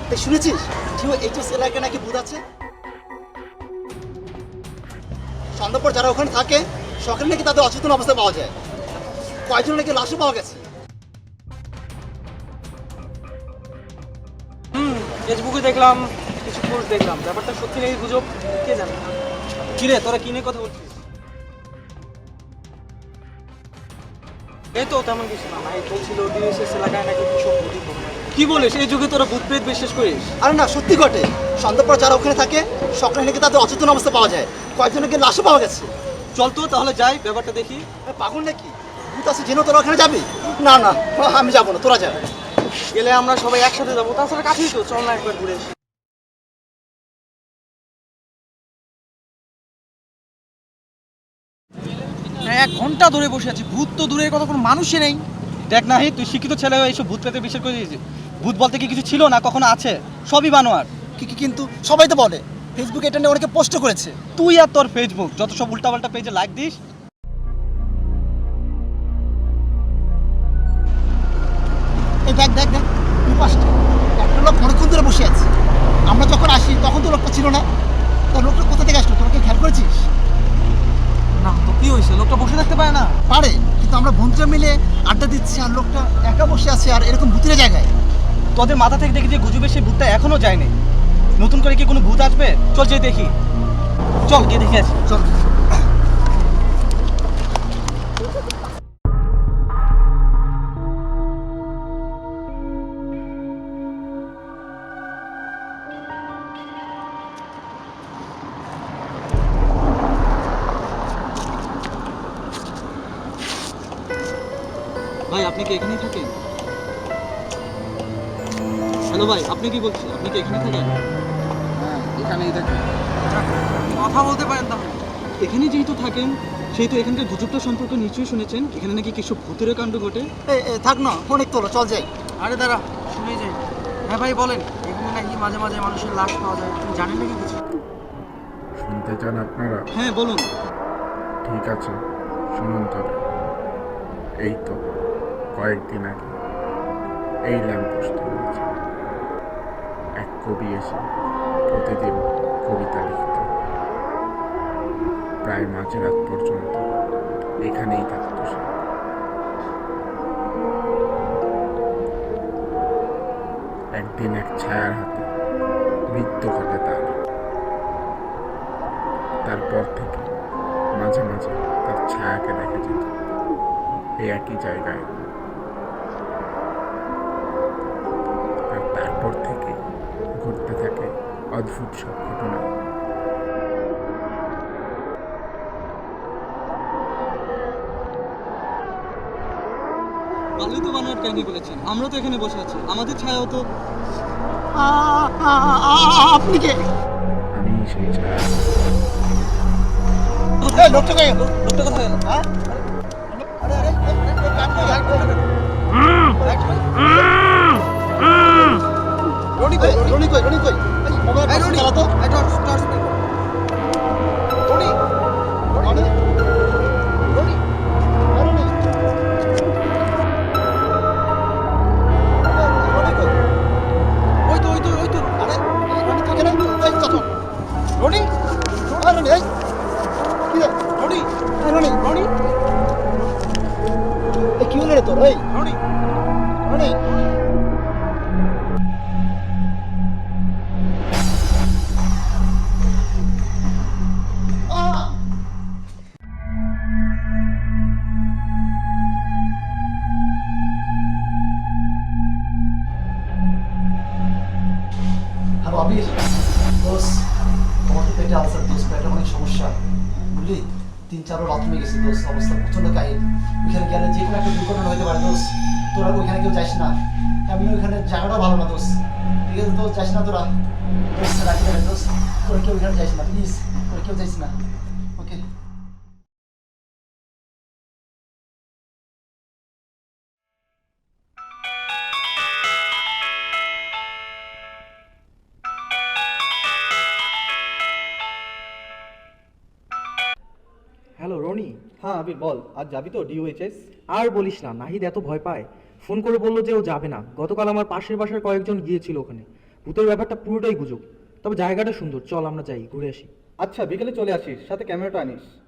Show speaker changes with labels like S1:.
S1: তুই শুনেছিস যে এই তো এলাকায় নাকি ভূত আছে? সন্ধ্যার পর যারা ওখানে থাকে সকালে নাকি তাদের অচেতন অবস্থায় পাওয়া যায়, কয়েকজন নাকি লাশও পাওয়া গেছে।
S2: ফেসবুকে দেখলাম, কিছু পোস্ট দেখলাম, ব্যাপারটা সত্যি নাকি গুজব কে জানে। কিরে তোরা কি নিয়ে কথা বলছিস? এই তো তেমন কিছু না, ভাই বলছিল ডিএসএস এলাকায় নাকি কিছু ভূত। কি বলিস, এই যুগে তোরা ভূত প্রেত বিশ্বাস করিস?
S1: আরে না, সত্যি ঘটে। সন্ধ্যার পর যারা ওখানে থাকে সকালে নাকি তাদের অচেতন অবস্থায় পাওয়া যায়, কয়েকজন নাকি লাশও পাওয়া গেছে।
S2: চল তো তাহলে যাই, ব্যাপারটা দেখি।
S1: পাগল নাকি? ভূত আছে জেনেও তোরা ওখানে যাবি? না না, আমি যাবো না, তোরা যা।
S2: গেলে আমরা সবাই একসাথে যাবো, তাছাড়া কাছেই তো, চল না একবার ঘুরে আসি। 1 ঘন্টা ধরে বসে আছি, ভূত তো দূরের কথা, কোনো মানুষই নেই। দেখ না, তুই শিক্ষিত ছেলে হয়ে এইসব ভূত পেতে বিশ্বাস করে দিয়েছিস। ভূত বলতে কি কিছু ছিল না, কখনো আছে? সবই বানোয়ার।
S1: কিন্তু সবাই তো বলে ফেসবুকে এটা নিয়ে অনেকে পোস্ট করেছে।
S2: তুই আর তোর ফেসবুক, যত সব উল্টাপাল্টা পেজে লাইক দিস।
S1: এই দেখ দেখ দেখ, দুই পাশটা একটা লোক অনেকক্ষণ ধরে বসে আছে। আমরা যখন আসি তখন তো লোকটা ছিল না। তো লোকটা কোথা থেকে আসলো, তোরা কি খেয়াল করেছিস?
S2: না তো কি হয়েছে, লোকটা বসে থাকতে পারে না?
S1: পারে, কিন্তু আমরা বন্ধুরা মিলে আড্ডা দিচ্ছি আর লোকটা একা বসে আছে, আর এরকম ভূতের জায়গায়।
S2: তোদের মাথা থেকে দেখি যে গুজবের সেই ভূতটা এখনো যায়নি। নতুন করে কি কোনো ভূত আসবে? চল যে দেখি, চল গিয়ে দেখে আসি।
S1: চল।
S2: ভাই আপনি কি এখানেই থাকেন? হ্যালো ভাই, আপনি কি বলছেন, আপনি কি এখানে থাকেন?
S3: হ্যাঁ, এখানেই থাকি।
S2: কথা বলতে পারেন তাহলে? এখানে যেহেতু থাকেন সেহেতু এখানকার গুজবটা সম্পর্কে নিশ্চয়ই শুনেছেন, এখানে নাকি কিছু ভূতের কাণ্ড ঘটে।
S1: থাক না, অনেক তোলো, চল যাই।
S2: আরে দাঁড়া, শুনে যাই। হ্যাঁ ভাই বলেন, এখানে নাকি মাঝে মাঝে মানুষের লাশ পাওয়া যায়, আপনি জানেন নাকি কিছু?
S3: শুনতে চান আপনারা?
S2: হ্যাঁ বলুন।
S3: ঠিক আছে, শুনুন তবে। এই তো কয়েকদিন আগে এই ল্যাম্পপোস্টের নিচে এক কবি এসে প্রতিদিন কবিতা লিখত। প্রায় মাঝরাত পর্যন্ত এখানেই থাকত সে। একদিন এক ছায়ার হাতে মৃত্যু ঘটে তার। তারপর থেকে মাঝে মাঝে তার ছায়াকে দেখা যেত এই একই জায়গায়। আর তারপর থেকে ঘটতে থাকে অদ্ভুত সব ঘটনা।
S2: ভালোই তো বানোয়ার কাহিনী বলেছেন, আমরা তো এখানে বসে আছি, আমাদের ছায়াও তো।
S1: আপনি কে?
S3: আমি সেই ছায়া।
S1: লোকটা কে?
S2: লোকটা কোথায় গেল?
S1: হ্যাঁ? আরে আরে রনি কই? রনি কই? রনি কই? এই মোবাইল চালা তো। রনি, রনি, রনি, রনি, রনি কই?
S2: ওই তো ওই তো ওই তো।
S1: আরে রনি তো এখানে। এই চল। রনি, রনি, এই কি রে?
S2: রনি,
S1: রনি,
S2: রনি,
S1: এই কি হলো রে তোর? এই
S2: রনি।
S1: রনি, হ্যালো আবির, দোষ আমার তো পেটে আলসার, দোষ পেটে অনেক সমস্যা বুঝলি। 3-4 বাথরুমে গেছি দোষ, অবস্থা প্রচন্ড কাহিল। ওইখানে গেলে যে কোনো একটা দুর্ঘটনা হতে পারে দোষ। তোরা ওইখানে কেউ যাইস না, আমি ওইখানে জায়গাটাও ভালো না দোষ। ঠিক আছে দোষ, যাইস না তোরা, দোষ রাখি দেবে দোষ। তোরা কেউ ওইখানে যাইস না প্লিজ, তোরা কেউ যাইস না, ওকে?
S4: হ্যালো রনি।
S2: হ্যাঁ আবির বল, আজ যাবি তো ডিওএইচএস?
S4: আর বলিস না, নাহিদ এত ভয় পায়, ফোন করে বললো যে ও যাবে না। গতকাল আমার পাশের বাসার কয়েকজন গিয়েছিল ওখানে, ভূতের ব্যাপারটা পুরোটাই গুজব। তবে জায়গাটা সুন্দর, চল আমরা যাই ঘুরে আসি।
S5: আচ্ছা বিকেলে চলে আসিস, সাথে ক্যামেরাটা আনিস।